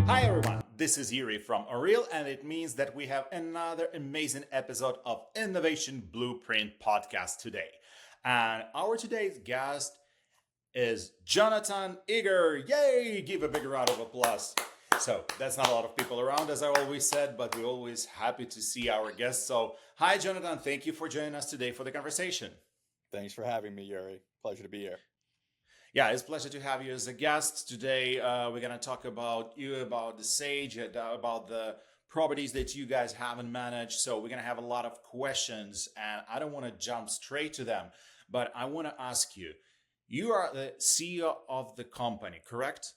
Hi everyone, this is Yuri from ORIL, and it means that we have another amazing episode of Innovation Blueprint podcast today. And our today's guest is Jonathan Iger. Yay! Give a big round of applause. So that's not a lot of people around, as I always said, but we're always happy to see our guests. So, hi Jonathan, thank you for joining us today for the conversation. Thanks for having me, Yuri. Pleasure to be here. Yeah, it's a pleasure to have you as a guest today. We're gonna talk about you, about the Sage, about the properties that you guys haven't managed. So we're gonna have a lot of questions, and I don't want to jump straight to them, but I want to ask you. You are the CEO of the company, correct?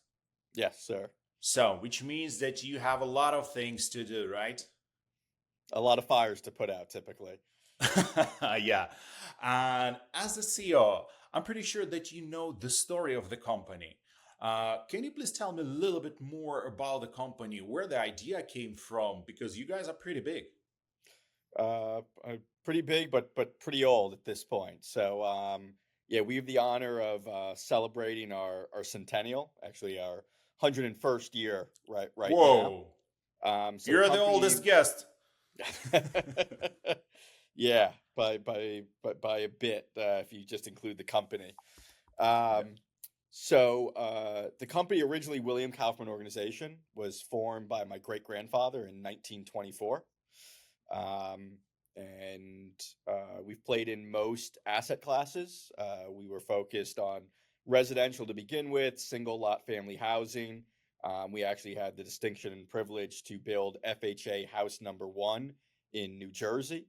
Yes, sir. So, which means that you have a lot of things to do, right? A lot of fires to put out typically. Yeah. And as the CEO, I'm pretty sure that you know the story of the company. Can you please tell me a little bit more about the company, where the idea came from? Because you guys are pretty big. Pretty big, but pretty old at this point. Yeah, we have the honor of celebrating our centennial, actually our 101st year right now. Whoa, So the you're the company, oldest guest. yeah, by a bit if you just include the company. Yeah. Um, the company originally, William Kaufman Organization, was formed by my great grandfather in 1924. Um, we've played in most asset classes. We were focused on residential to begin with, single lot family housing. We actually had the distinction and privilege to build FHA house number one in New Jersey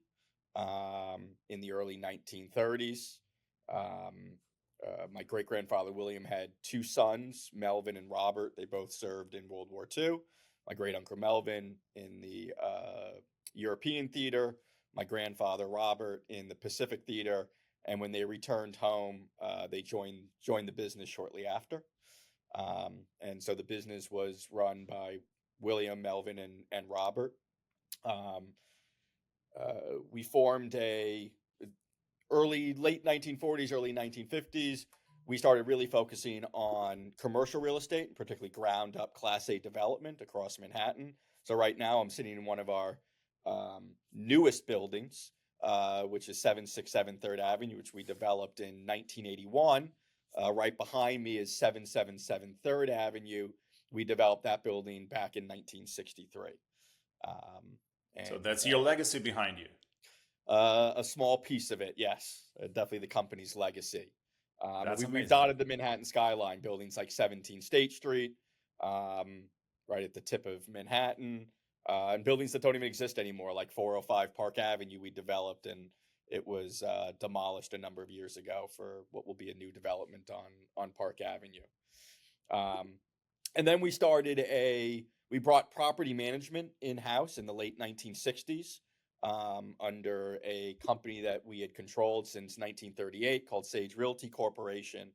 in the early 1930s. Um, my great grandfather William had two sons, Melvin and Robert. They both served in World War II. My great uncle Melvin in the European theater, my grandfather Robert in the Pacific theater, and when they returned home, they joined the business shortly after. And so the business was run by William, Melvin, and Robert. Um, we formed a late 1940s, early 1950s. We started really focusing on commercial real estate, particularly ground up Class A development across Manhattan. So right now I'm sitting in one of our newest buildings, which is 767 Third Avenue, which we developed in 1981. Right behind me is 777 Third Avenue. We developed that building back in 1963. Um, So and that's your legacy behind you. A small piece of it, yes, definitely the company's legacy. And That's we've amazing. dotted the Manhattan skyline, buildings like 17 State Street, um, right at the tip of Manhattan, and buildings that don't even exist anymore, like 405 Park Avenue. We developed, and it was demolished a number of years ago for what will be a new development on Park Avenue. Um, and then we brought property management in house in the late 1960s under a company that we had controlled since 1938 called Sage Realty Corporation.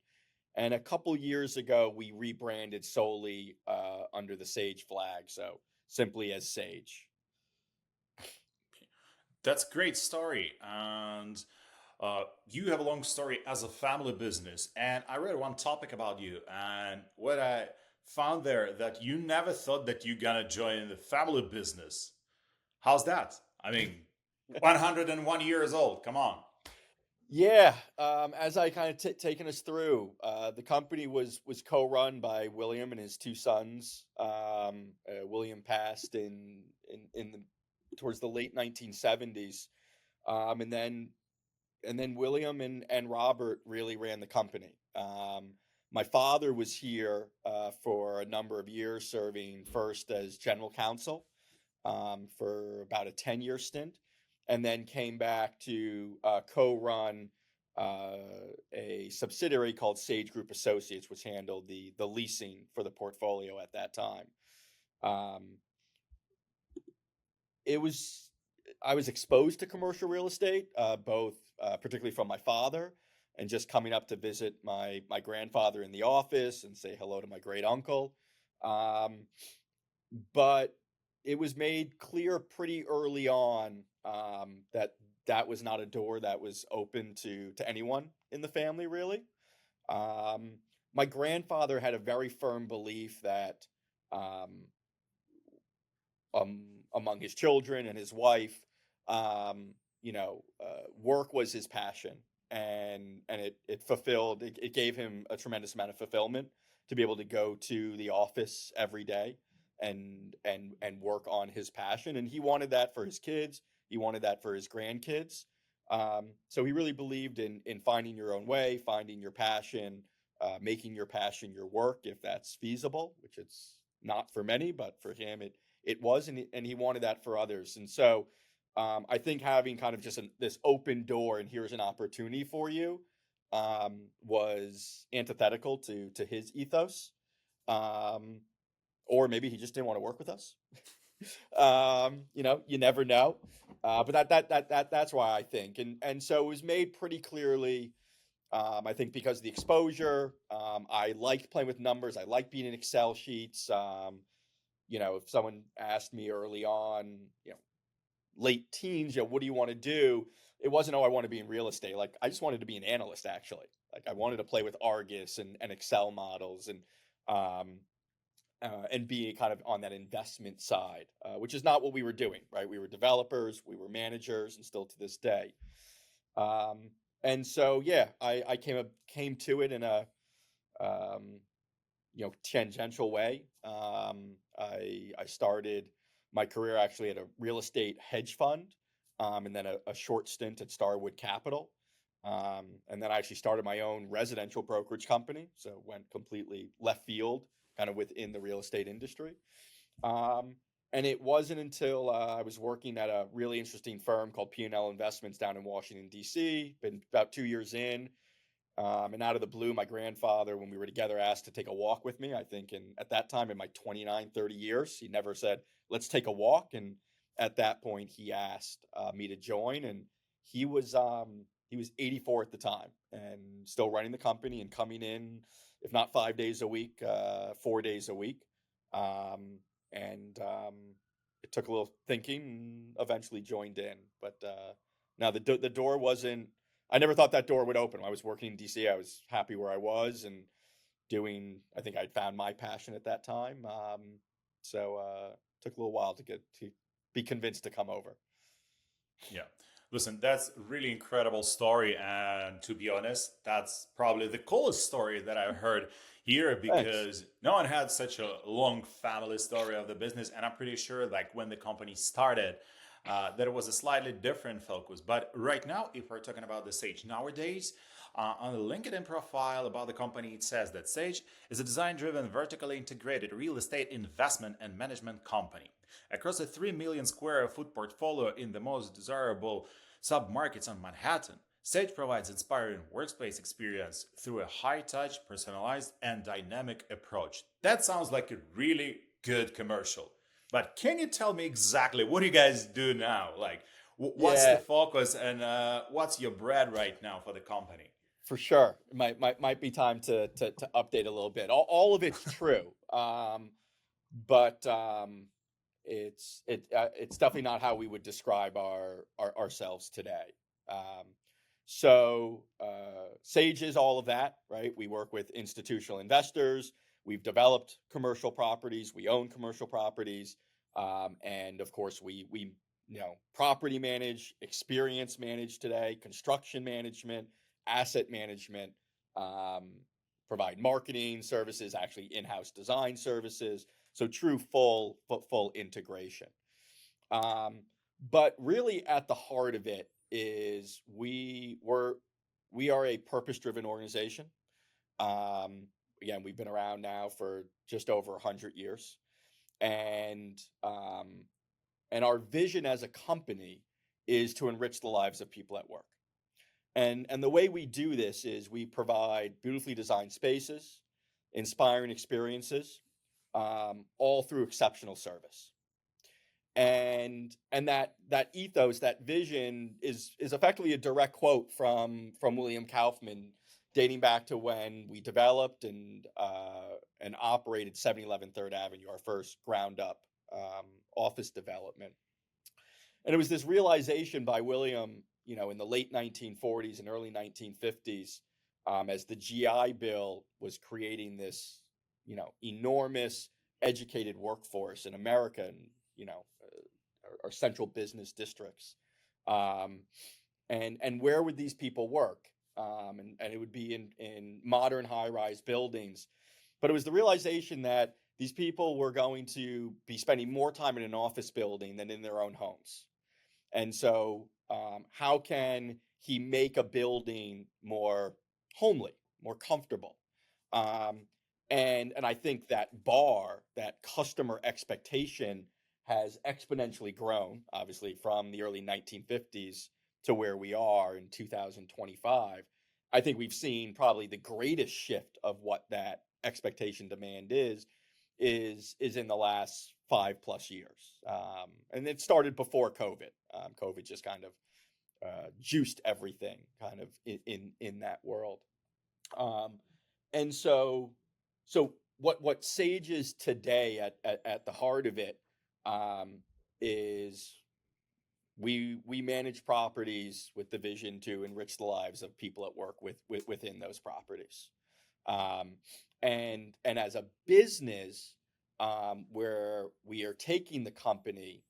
And a couple years ago, we rebranded solely under the Sage flag, so simply as Sage. That's a great story. And you have a long story as a family business. And I read one topic about you. And what I found there that you never thought that you're going to join the family business. How's that? I mean, 101 years old. Come on. Yeah, as I kind of taken us through, the company was co-run by William and his two sons. William passed in the towards the late 1970s, and then William and Robert really ran the company. My father was here for a number of years, serving first as general counsel for about a 10-year stint, and then came back to co-run uh, a subsidiary called Sage Group Associates, which handled the leasing for the portfolio at that time. Um, it was I was exposed to commercial real estate, both particularly from my father, and just coming up to visit my grandfather in the office and say hello to my great uncle. Um, but it was made clear pretty early on that that was not a door that was open to anyone in the family, really. Um, my grandfather had a very firm belief that um, among his children and his wife. Work was his passion, and it fulfilled. It gave him a tremendous amount of fulfillment to be able to go to the office every day and work on his passion. And he wanted that for his kids. He wanted that for his grandkids. So he really believed in finding your own way, finding your passion, making your passion your work if that's feasible, which it's not for many, but for him it was, and he wanted that for others. And so I think having kind of just this open door and here's an opportunity for you was antithetical to his ethos. Um, or maybe he just didn't want to work with us. You never know. That's why I think, and so it was made pretty clearly. I think because of the exposure, I liked playing with numbers. I liked being in Excel sheets. If someone asked me early on, late teens, what do you want to do? It wasn't, oh, I want to be in real estate. Like, I just wanted to be an analyst, actually. Like, I wanted to play with Argus and Excel models um, and be kind of on that investment side, which is not what we were doing, right? We were developers, we were managers, and still to this day. Um, and so, yeah, I came to it in a um, tangential way. I started my career actually at a real estate hedge fund, and then a short stint at Starwood Capital. And then I actually started my own residential brokerage company. So went completely left field, kind of within the real estate industry. Um, and it wasn't until I was working at a really interesting firm called P&L Investments down in Washington, D.C. Been about 2 years in. And out of the blue, my grandfather, when we were together, asked to take a walk with me. I think at that time, in my 29, 30 years, he never said, let's take a walk. And at that point, he asked me to join. And he was 84 at the time and still running the company and coming in, if not 5 days a week, 4 days a week. Um, and It took a little thinking and eventually joined in. But now the door wasn't, I never thought that door would open. When I was working in DC, I was happy where I was and doing, I think I'd found my passion at that time. Took a little while to get to be convinced to come over. Yeah. Listen, that's a really incredible story. And to be honest, that's probably the coolest story that I've heard here Thanks. because no one had such a long family story of the business. And I'm pretty sure, like, when the company started, that it was a slightly different focus. But right now, if we're talking about the Sage nowadays, on the LinkedIn profile about the company, it says that Sage is a design driven, vertically integrated real estate investment and management company. Across a 3 million square foot portfolio in the most desirable submarkets on Manhattan, Sage provides inspiring workspace experience through a high-touch, personalized, and dynamic approach. That sounds like a really good commercial. But can you tell me exactly what do you guys do now? Like, what's the Yeah, focus and what's your bread right now for the company? for sure. It might be time to update a little bit. All of it's true. But it's definitely not how we would describe ourselves today. Um, Sage is all of that, right? We work with institutional investors. We've developed commercial properties. We own commercial properties, and of course, we property manage, experience manage today, construction management, asset management. Um, Provide marketing services, actually in-house design services. So true full integration. Um, but really, at the heart of it is we are a purpose-driven organization. Um, Again, we've been around now for just over 100 years, and um, and our vision as a company is to enrich the lives of people at work. And the way we do this is we provide beautifully designed spaces, inspiring experiences, all through exceptional service. And that ethos, that vision is effectively a direct quote from William Kaufman, dating back to when we developed and operated 711 Third Avenue, our first ground up office development. And it was this realization by William, in the late 1940s and early 1950s, as the GI Bill was creating this, enormous educated workforce in America. And our central business districts. Um, and where would these people work? And it would be in modern high-rise buildings. But it was the realization that these people were going to be spending more time in an office building than in their own homes. And so, how can he make a building more homely, more comfortable? Um, and I think that that customer expectation, has exponentially grown, obviously, from the early 1950s to where we are in 2025. I think we've seen probably the greatest shift of what that expectation demand is in the last 5+ years. And it started before COVID. COVID just kind of juiced everything kind of in that world. Um, and so what Sage is today at the heart of it, is we manage properties with the vision to enrich the lives of people at work within those properties. Um, and as a business, where we are taking the company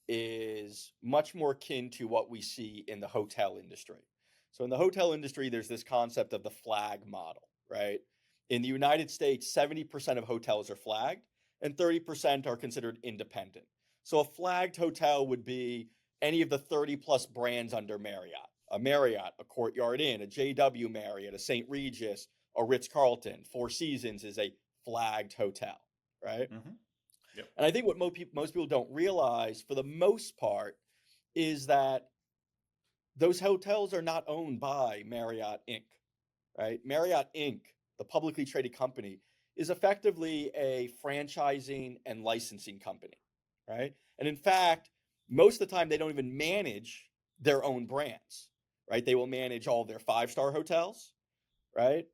is much more akin to what we see in the hotel industry. So in the hotel industry, there's this concept of the flag model, right? In the United States, 70% of hotels are flagged and 30% are considered independent. So a flagged hotel would be any of the 30 plus brands under Marriott, a Marriott, a Courtyard Inn, a JW Marriott, a St. Regis, a Ritz-Carlton. Four Seasons is a flagged hotel, right? Mm-hmm. Yep. And I think what most people don't realize, for the most part, is that those hotels are not owned by Marriott Inc., right? Marriott Inc., the publicly traded company, is effectively a franchising and licensing company, right? And in fact, most of the time, they don't even manage their own brands, right? They will manage all their 5-star hotels, right?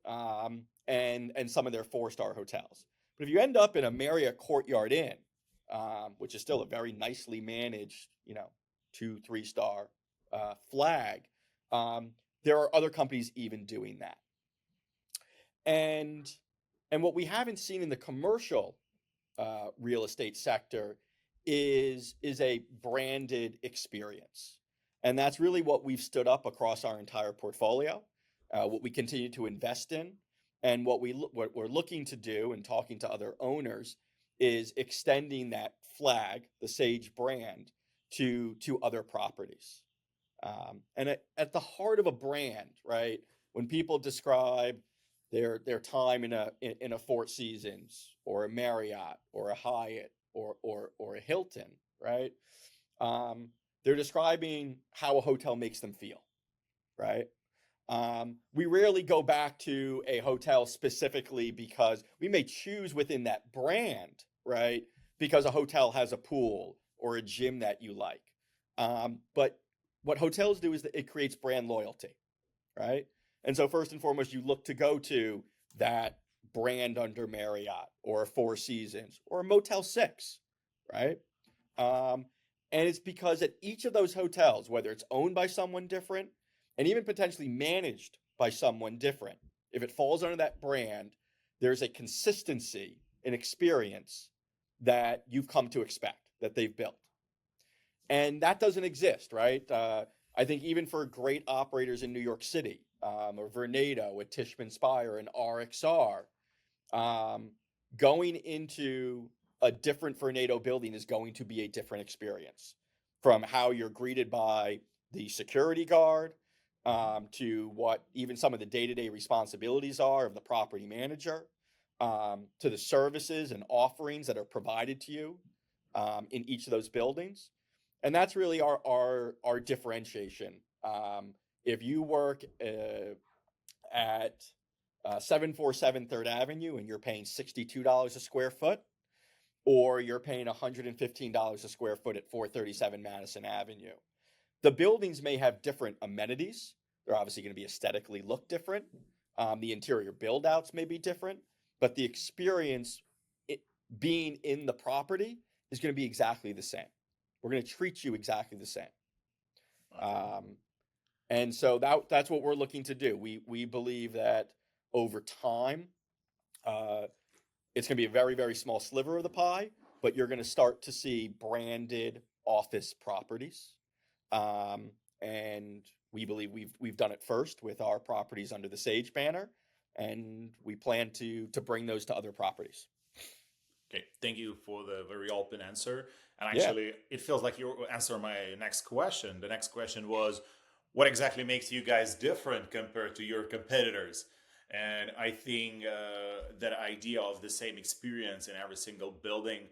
And some of their 4-star hotels. But if you end up in a Marriott Courtyard Inn, which is still a very nicely managed, 2-3-star flag, there are other companies even doing that. And what we haven't seen in the commercial real estate sector is a branded experience, and that's really what we've stood up across our entire portfolio, what we continue to invest in, and what we're looking to do and talking to other owners is extending that flag, the Sage brand, to other properties. And at the heart of a brand, right? When people describe their time in a Four Seasons or a Marriott or a Hyatt or a Hilton, right? They're describing how a hotel makes them feel, right? We rarely go back to a hotel specifically because we may choose within that brand, right? Because a hotel has a pool or a gym that you like. But what hotels do is that it creates brand loyalty, right? And so first and foremost, you look to go to that brand under Marriott or a Four Seasons or a Motel 6, right? Um, and it's because at each of those hotels, whether it's owned by someone different and even potentially managed by someone different, if it falls under that brand, there's a consistency in experience that you've come to expect that they've built. And that doesn't exist, right? I think even for great operators in New York City, or Vornado with Tishman Speyer and RXR, going into a different Vornado building is going to be a different experience, from how you're greeted by the security guard, to what even some of the day-to-day responsibilities are of the property manager, to the services and offerings that are provided to you in each of those buildings. And that's really our differentiation. If you work at 747 3rd Avenue and you're paying $62 a square foot, or you're paying $115 a square foot at 437 Madison Avenue, the buildings may have different amenities. They're obviously going to be aesthetically look different. The interior build outs may be different, but the experience being in the property is going to be exactly the same. We're going to treat you exactly the same. And so that's what we're looking to do. We believe that over time, it's going to be a very, very small sliver of the pie, but you're going to start to see branded office properties. Um, and we believe we've done it first with our properties under the Sage banner, and we plan to bring those to other properties. Okay, thank you for the very open answer. And Yeah. actually, it feels like you answered my next question. The next question was, what exactly makes you guys different compared to your competitors? And I think that idea of the same experience in every single building,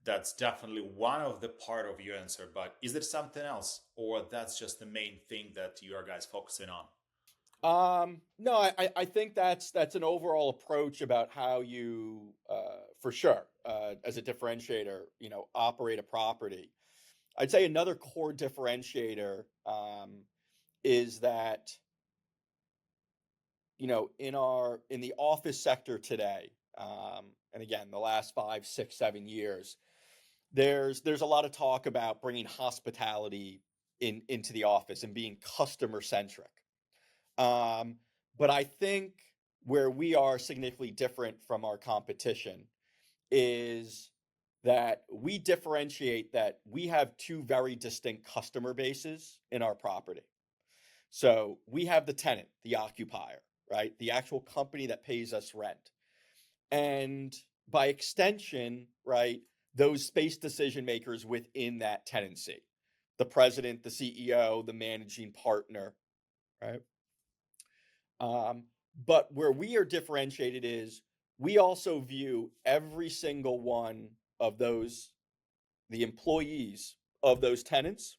that's definitely one of the part of your answer. But is there something else, or that's just the main thing that you are guys focusing on? No, I think that's an overall approach about how you, for sure, as a differentiator, operate a property. I'd say another core differentiator is that in the office sector today, and again the last 5, 6, 7 years, there's a lot of talk about bringing hospitality into the office and being customer centric. Um, but I think where we are significantly different from our competition is that we differentiate that we have two very distinct customer bases in our property. So we have the tenant, the occupier, right? The actual company that pays us rent. And by extension, right, those space decision makers within that tenancy, the president, the CEO, the managing partner, right? Um, but where we are differentiated is we also view every single one of those, the employees of those tenants,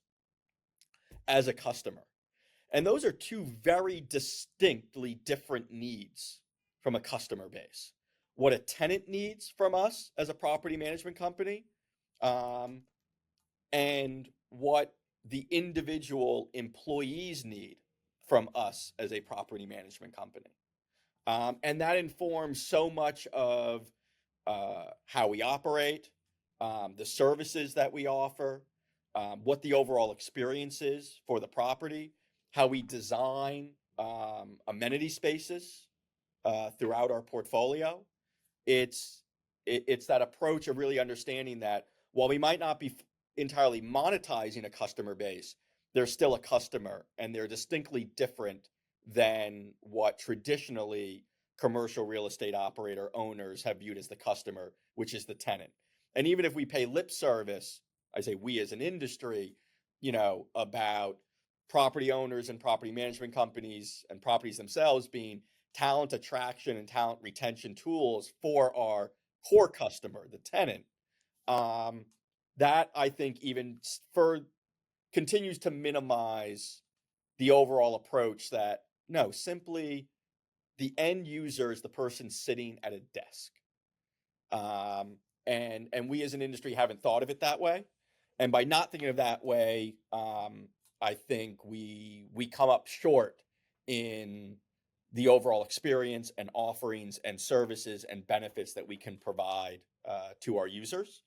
as a customer. And those are two very distinctly different needs from a customer base. What a tenant needs from us as a property management company, um, and what the individual employees need from us as a property management company. And that informs so much of how we operate, the services that we offer, what the overall experience is for the property, how we design amenity spaces throughout our portfolio. It's it's that approach of really understanding that while we might not be entirely monetizing a customer base, they're still a customer and they're distinctly different than what traditionally commercial real estate operator owners have viewed as the customer, which is the tenant. And even if we pay lip service, I say we as an industry, about property owners and property management companies and properties themselves being talent attraction and talent retention tools for our core customer, the tenant. Um, that I think even for continues to minimize the overall approach that no, simply the end user is the person sitting at a desk. And we as an industry haven't thought of it that way. And by not thinking of that way, I think we come up short in the overall experience and offerings and services and benefits that we can provide to our users,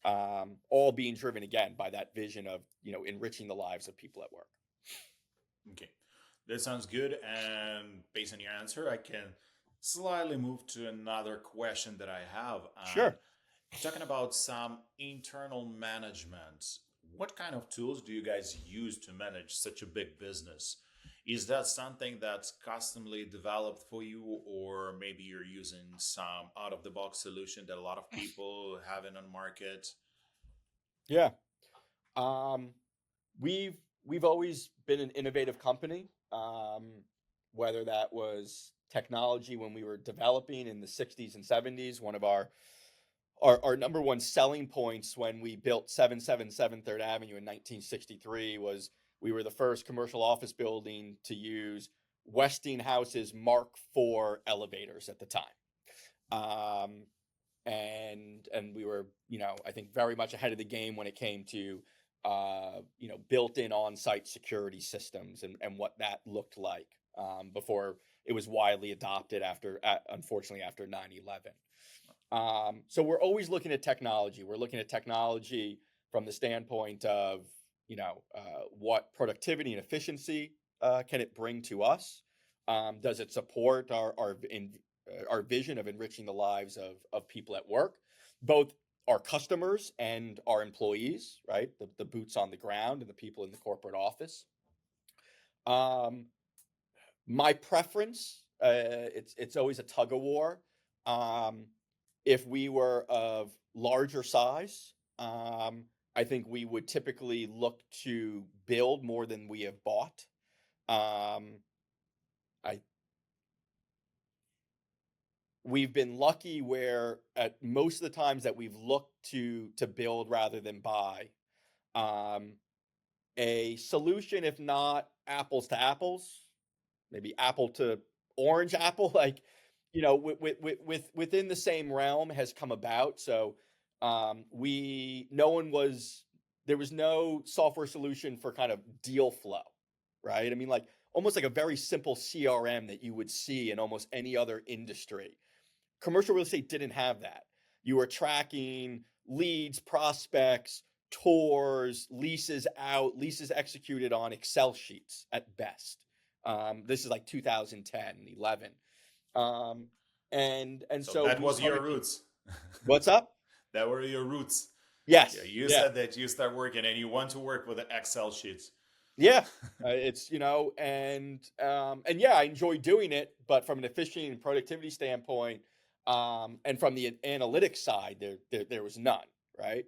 all being driven again by that vision of enriching the lives of people at work. Okay, that sounds good. And based on your answer, I can slightly move to another question that I have. And Sure. talking about some internal management, what kind of tools do you guys use to manage such a big business? Is that something that's customly developed for you, or maybe you're using some out of the box solution that a lot of people have in on market? Yeah. Um, we've always been an innovative company, whether that was technology when we were developing in the 60s and 70s. One of our number one selling points when we built 777 Third Avenue in 1963 was we were the first commercial office building to use Westinghouse's Mark IV elevators at the time. Um, and we were, I think very much ahead of the game when it came to built-in on-site security systems and what that looked like before it was widely adopted unfortunately after 9/11. So we're always looking at technology. We're looking at technology from the standpoint of, what productivity and efficiency can it bring to us? Does it support our vision of enriching the lives of people at work, both our customers and our employees, right? The boots on the ground and the people in the corporate office. Um, my preference, it's always a tug of war. Um, if we were of larger size, I think we would typically look to build more than we have bought. Um, I We've been lucky where at most of the times that we've looked to build rather than buy, um, a solution, if not apples to apples, maybe apple to orange apple, like, within the same realm has come about. So we no one was there was no software solution for kind of deal flow, right? I mean, like almost like a very simple CRM that you would see in almost any other industry. Commercial real estate didn't have that. You were tracking leads, prospects, tours, leases out, leases executed on Excel sheets at best. This is like 2010, 11. Um, and So so that we was your started to, roots. what's up? That were your roots. Yeah, Yes. you Yeah. said that you start working and you want to work with the Excel sheets. Yeah. It's, and yeah, I enjoy doing it, but from an efficiency and productivity standpoint, and from the analytics side, there was none, right?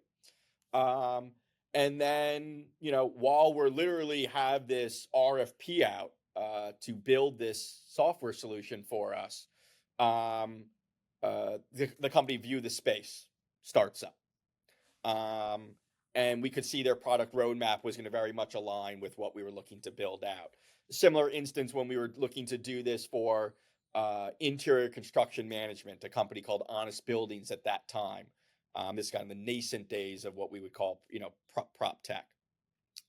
Um, and then, while we're literally have this RFP out to build this software solution for us, the company View the Space starts up. And we could see their product roadmap was going to very much align with what we were looking to build out. Similar instance when we were looking to do this for interior construction management, a company called Honest Buildings at that time. This is kind of the nascent days of what we would call, prop tech.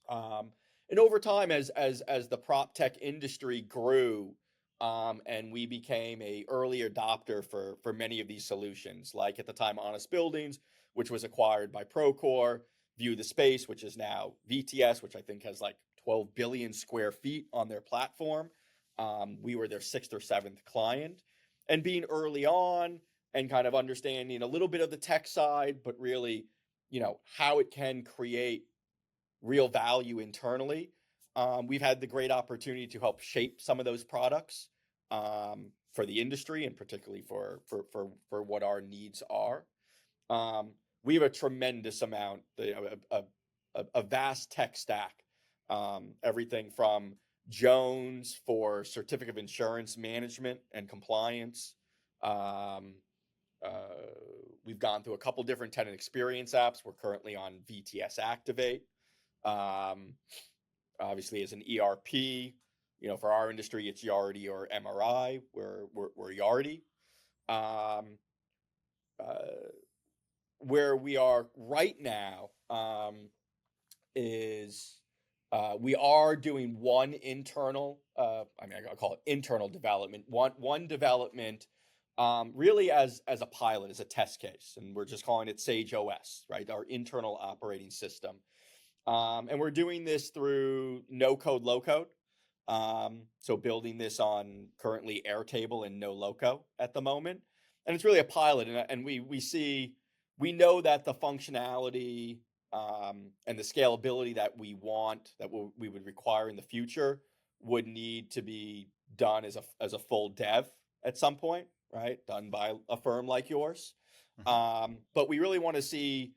And over time, as the prop tech industry grew, and we became a early adopter for many of these solutions, like at the time, Honest Buildings, which was acquired by Procore, View the Space, which is now VTS, which I think has like 12 billion square feet on their platform. We were their sixth or seventh client, and being early on and kind of understanding a little bit of the tech side, but really, how it can create real value internally. We've had the great opportunity to help shape some of those products for the industry and particularly for what our needs are. We have a tremendous amount, a vast tech stack, everything from Jones for certificate of insurance management and compliance. Um, we've gone through a couple different tenant experience apps. We're currently on VTS Activate. Obviously, as an ERP, for our industry, it's Yardi or MRI. We're Yardi. Where we are right now is we are doing one internal. I gotta call it internal development. One development, really as a pilot, as a test case, and we're just calling it Sage OS, right? Our internal operating system. And we're doing this through no code, low code. So building this on currently Airtable and no loco at the moment. And it's really a pilot. And we know that the functionality and the scalability that we want, that we would require in the future, would need to be done as a full dev at some point, right? Done by a firm like yours. But we really want to see,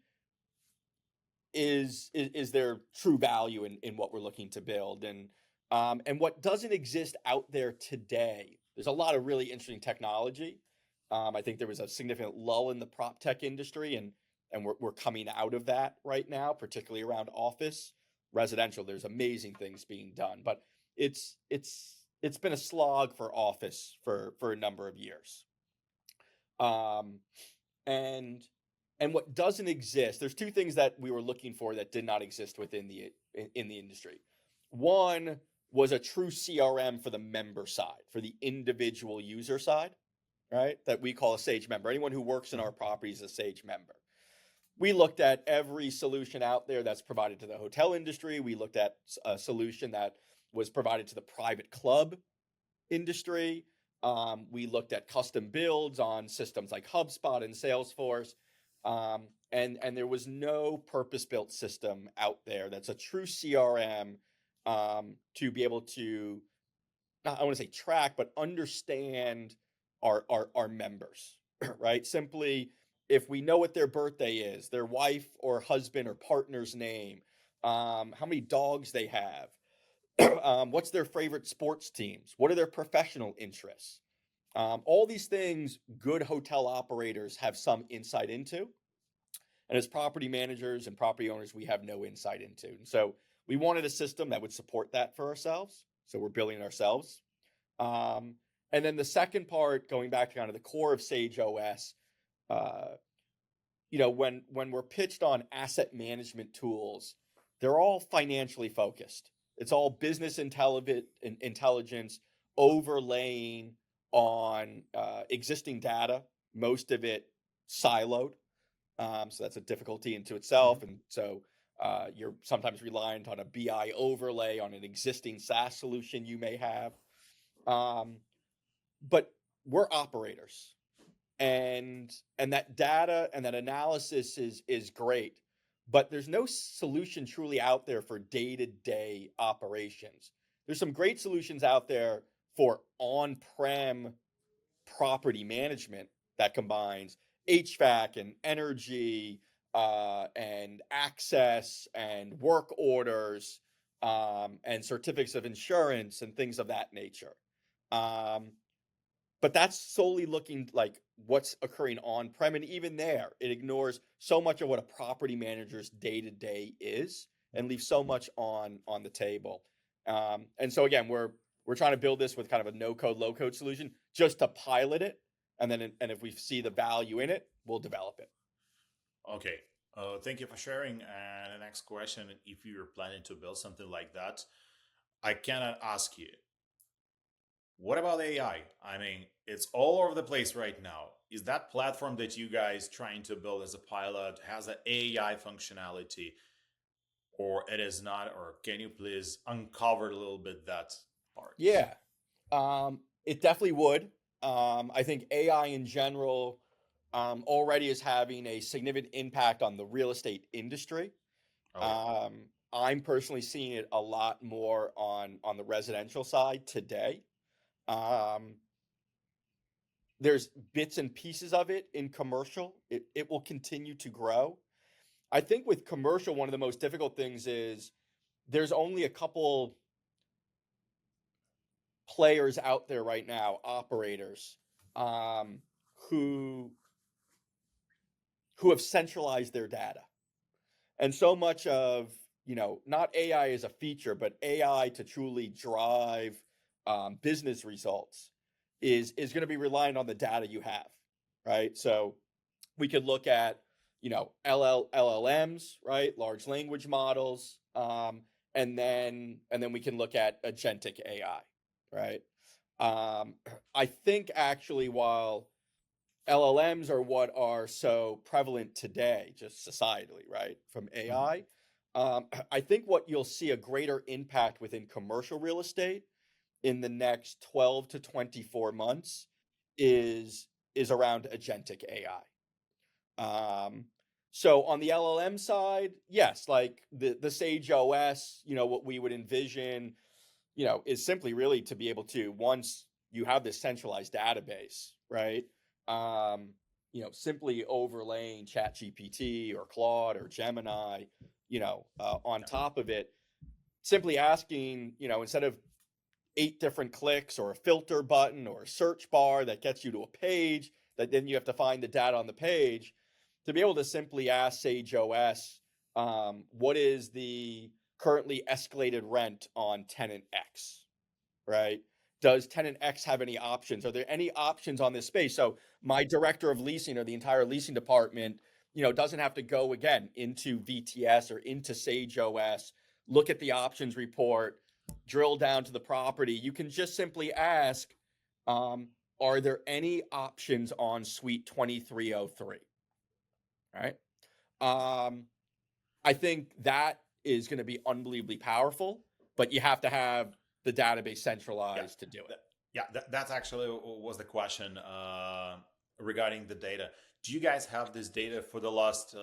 is there true value in what we're looking to build, and what doesn't exist out there today. There's a lot of really interesting technology. I think there was a significant lull in the prop tech industry, and we're coming out of that right now, particularly around office. Residential, there's amazing things being done, but it's been a slog for office for a number of years. And what doesn't exist, there's two things that we were looking for that did not exist within in the industry. One was a true CRM for the member side, for the individual user side, right? That we call a Sage member. Anyone who works in our property is a Sage member. We looked at every solution out there that's provided to the hotel industry. We looked at a solution that was provided to the private club industry. We looked at custom builds on systems like HubSpot and Salesforce. And there was no purpose-built system out there that's a true CRM, to be able to, not, I want to say track, but understand our members, right? Simply, if we know what their birthday is, their wife or husband or partner's name, how many dogs they have, what's their favorite sports teams, what are their professional interests, all these things good hotel operators have some insight into. And as property managers and property owners, we have no insight into. And so we wanted a system that would support that for ourselves. So we're building it ourselves. Um, and then the second part, going back to kind of the core of Sage OS, uh, when we're pitched on asset management tools, they're all financially focused. It's all business intelligence overlaying on existing data, most of it siloed. So that's a difficulty into itself. Mhm. And so you're sometimes reliant on a BI overlay on an existing SaaS solution you may have. Um, but we're operators, and that data and that analysis is great, but there's no solution truly out there for day-to-day operations. There's some great solutions out there for on-prem property management that combines HVAC and energy, and access and work orders, and certificates of insurance and things of that nature. Um, but that's solely looking like what's occurring on prem, and even there it ignores so much of what a property manager's day to day is and leaves so much on the table. And so again, we're trying to build this with kind of a no code low code solution just to pilot it, and then and if we see the value in it, we'll develop it. Okay. Thank you for sharing. And the next question, if you're planning to build something like that, I cannot ask you, what about AI? I mean, it's all over the place right now. Is that platform that you guys trying to build as a pilot has an AI functionality, or it is not? Or can you please uncover a little bit that part? Yeah, it definitely would. I think AI in general, already is having a significant impact on the real estate industry. Oh yeah. Um, I'm personally seeing it a lot more on the residential side today. Um, there's bits and pieces of it in commercial. It will continue to grow. I think with commercial, one of the most difficult things is there's only a couple players out there right now, operators, um, who have centralized their data. And so much of, not AI as a feature, but AI to truly drive business results is going to be reliant on the data you have, right? So we could look at, LLMs, right? Large language models, and then we can look at agentic AI, right? Um, I think actually, while LLMs are what are so prevalent today, just societally, right, from Mhm. AI. I think what you'll see a greater impact within commercial real estate in the next 12 to 24 months is around agentic AI. So on the LLM side, yes, like the Sage OS, what we would envision, is simply really to be able to, once you have this centralized database, right? Um, simply overlaying Chat GPT or Claude or Gemini, on Yeah. top of it, simply asking, instead of 8 different clicks or a filter button or a search bar that gets you to a page that then you have to find the data on the page, to be able to simply ask Sage OS, what is the currently escalated rent on tenant X, right? Does tenant X have any options? Are there any options on this space? So my director of leasing or the entire leasing department, doesn't have to go again into VTS or into Sage OS, look at the options report, drill down to the property. You can just simply ask, um, are there any options on suite 2303? Right. Um, I think that is going to be unbelievably powerful, but you have to have the database Yeah. centralized to do it. That's actually was the question. regarding the data. Do you guys have this data for the last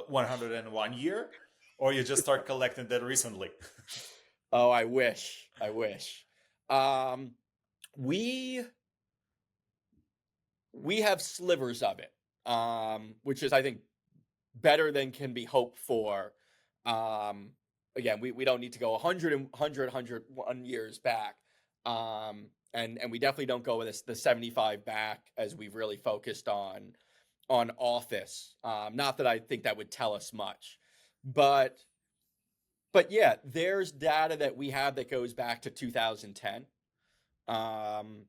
101 year, or you just start collecting that recently? Oh, I wish. I wish. Um, we we have slivers of it, which is I think better than can be hoped for. Um, Again, we don't need to go 100 and 101 years back. And we definitely don't go with this, the 75 back, as we've really focused on office. Not that I think that would tell us much, but yeah, there's data that we have that goes back to 2010. Um,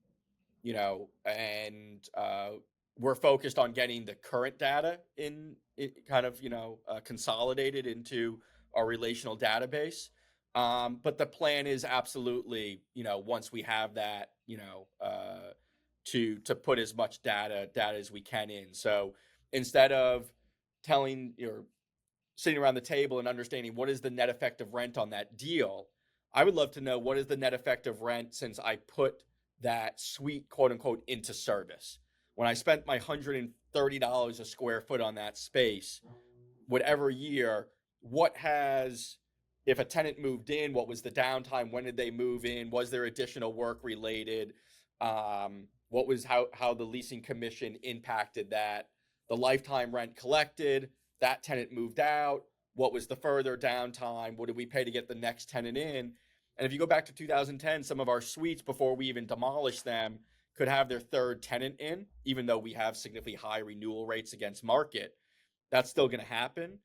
and we're focused on getting the current data in it kind of, consolidated into our relational database. But the plan is absolutely, once we have that, to put as much data as we can in. So instead of telling or sitting around the table and understanding what is the net effective rent on that deal, I would love to know what is the net effective rent since I put that suite, quote unquote, into service. When I spent my $130 a square foot on that space, whatever year, what has, if a tenant moved in, what was the downtime? When did they move in? Was there additional work related? What was how the leasing commission impacted that? The lifetime rent collected, that tenant moved out. What was the further downtime? What did we pay to get the next tenant in? And if you go back to 2010, some of our suites, before we even demolished them, could have their third tenant in, even though we have significantly high renewal rates against market. That's still going to happen.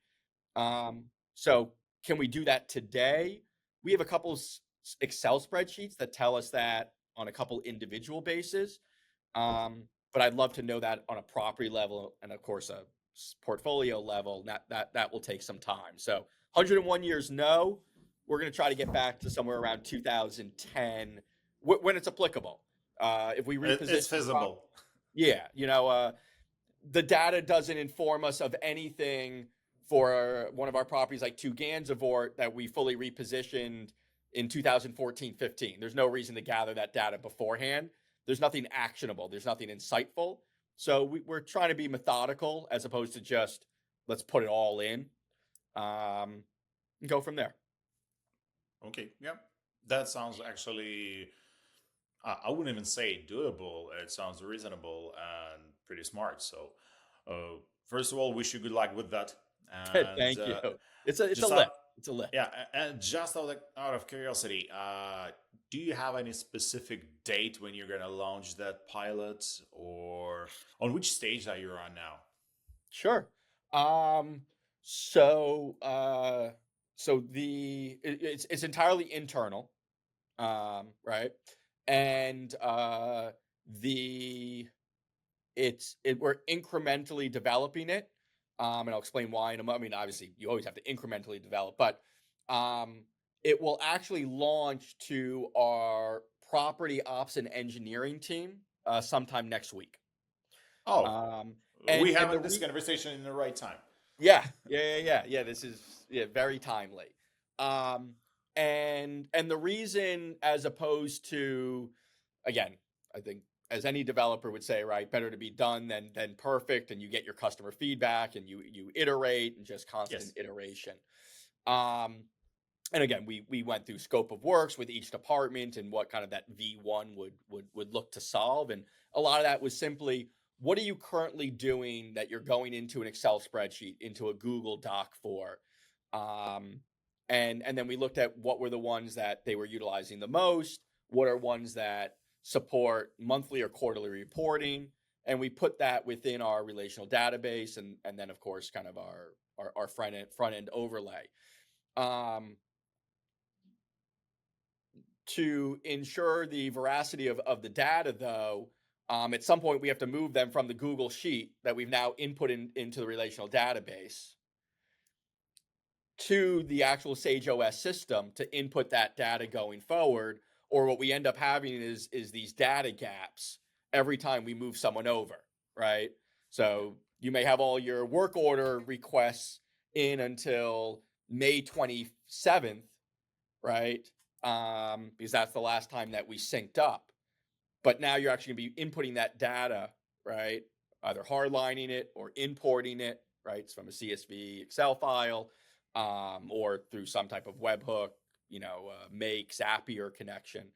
So can we do that today? We have a couple Excel spreadsheets that tell us that on a couple individual bases. But I'd love to know that on a property level and of course a portfolio level. That will take some time. So 101 years, no. We're going to try to get back to somewhere around 2010 when it's applicable. If we It's reposition feasible. yeah, the data doesn't inform us of anything for one of our properties like Two Gansevoort that we fully repositioned in 2014-15. There's no reason to gather that data beforehand. There's nothing actionable. There's nothing insightful. So we're trying to be methodical as opposed to just let's put it all in, and go from there. Okay, yeah, that sounds actually. I wouldn't even say doable. It sounds reasonable and pretty smart. So, first of all, wish you good luck with that. And Thank you. It's a just out, lift. It's a lift. yeah, and just out of curiosity, do you have any specific date when you're gonna launch that pilot, or on which stage are you on now? Sure. Um, so uh, it's entirely internal, right? And the we're incrementally developing it, and I'll explain why in a moment. I mean, obviously, you always have to incrementally develop, but um, it will actually launch to our property ops and engineering team sometime next week. Oh, Um, we and having this conversation in the right time. yeah. This is very timely. Um, and the reason, as opposed to, again, I think as any developer would say, right, better to be done than perfect, and you get your customer feedback and you iterate and just constant Yes. iteration. Um, and again, we went through scope of works with each department and what kind of that V1 would look to solve. And a lot of that was simply, what are you currently doing that you're going into an Excel spreadsheet, into a Google Doc for? Um, and then we looked at what were the ones that they were utilizing the most, what are ones that support monthly or quarterly reporting, and we put that within our relational database, and then of course kind of our front end overlay. Um, to ensure the veracity of the data, though, at some point we have to move them from the Google Sheet that we've now input into the relational database to the actual Sage OS system to input that data going forward. Or what we end up having is these data gaps every time we move someone over, right? So you may have all your work order requests in until May 27th, right? Because that's the last time that we synced up. But now you're actually going to be inputting that data, right? either hardlining it or importing it, right? It's from a CSV Excel file, or through some type of webhook, make Zapier connection,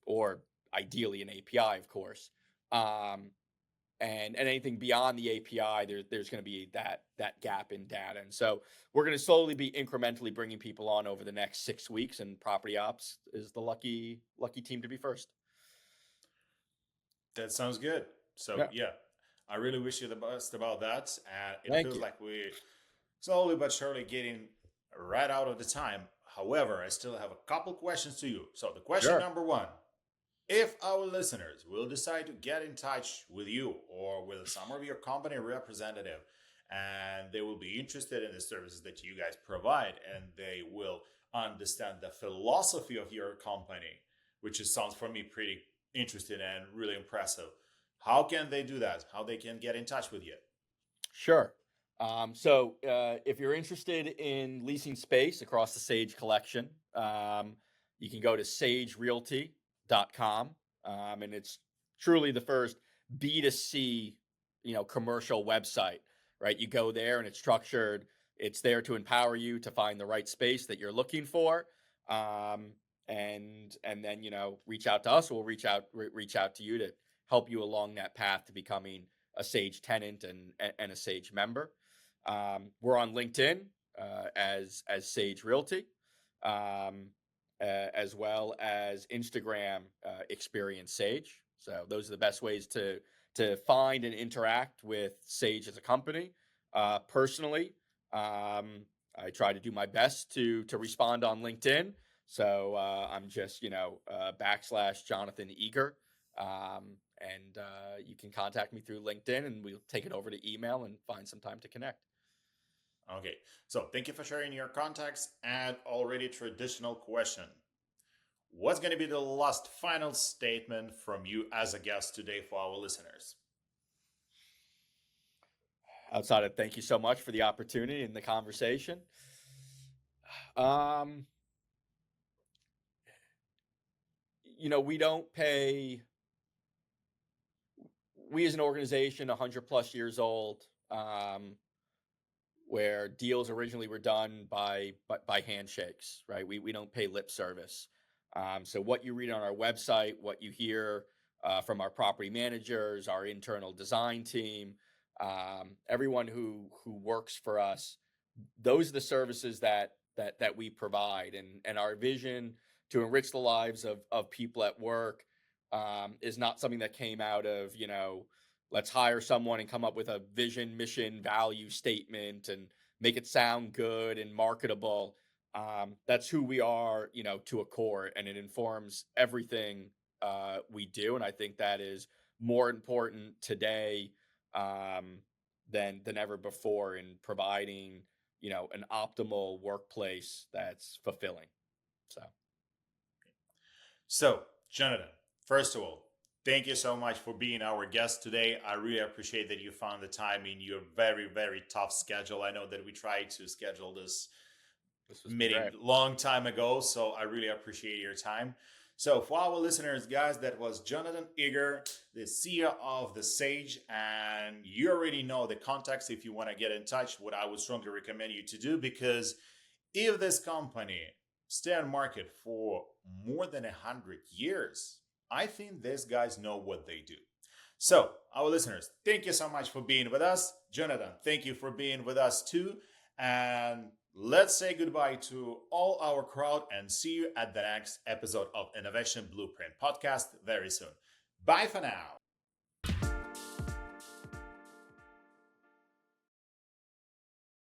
or ideally an API, of course. And anything beyond the API, there's going to be that gap in data. And so we're going to slowly be incrementally bringing people on over the next 6 weeks, and Property Ops is the lucky team to be first. That sounds good. So Yeah. yeah, I really wish you the best about that. And it Thank feels you. like we slowly but surely getting right out of the time. However, I still have a couple questions to you. So the question Sure. number one: if our listeners will decide to get in touch with you or with some of your company representative, and they will be interested in the services that you guys provide, and they will understand the philosophy of your company, which sounds for me pretty interesting and really impressive, how can they do that? How they can get in touch with you? Sure. So if you're interested in leasing space across the Sage collection, you can go to sagerealty.com. And it's truly the first B2C, commercial website, right? You go there and it's structured. It's there to empower you to find the right space that you're looking for. And then, reach out to us, or we'll reach out to you to help you along that path to becoming a Sage tenant and a Sage member. We're on LinkedIn as Sage Realty, as well as Instagram, Experience Sage. So those are the best ways to find and interact with Sage as a company. Personally, I try to do my best to respond on LinkedIn. So I'm just / Jonathan Iger. And you can contact me through LinkedIn, and we'll take it over to email and find some time to connect. Okay, so thank you for sharing your contacts. And already traditional question: what's going to be the last final statement from you as a guest today for our listeners? Outside of thank you so much for the opportunity and the conversation. We don't pay. We as an organization, 100+ years old, where deals originally were done by handshakes, right? We don't pay lip service. So what you read on our website, what you hear from our property managers, our internal design team, everyone who works for us, those are the services that we provide, and our vision to enrich the lives of people at work is not something that came out of let's hire someone and come up with a vision, mission, value statement and make it sound good and marketable. That's who we are, to a core, and it informs everything we do. And I think that is more important today than ever before in providing, an optimal workplace that's fulfilling. So, Jonathan, first of all, thank you so much for being our guest today. I really appreciate that you found the time in your very, very tough schedule. I know that we tried to schedule this meeting great. long time ago, so I really appreciate your time. So for our listeners, guys, that was Jonathan Iger, the CEO of the Sage, and you already know the context if you want to get in touch, what I would strongly recommend you to do, because if this company stay on market for more than 100 years, I think these guys know what they do. So our listeners, thank you so much for being with us. Jonathan, thank you for being with us too. And let's say goodbye to all our crowd and see you at the next episode of Innovation Blueprint Podcast very soon. Bye for now.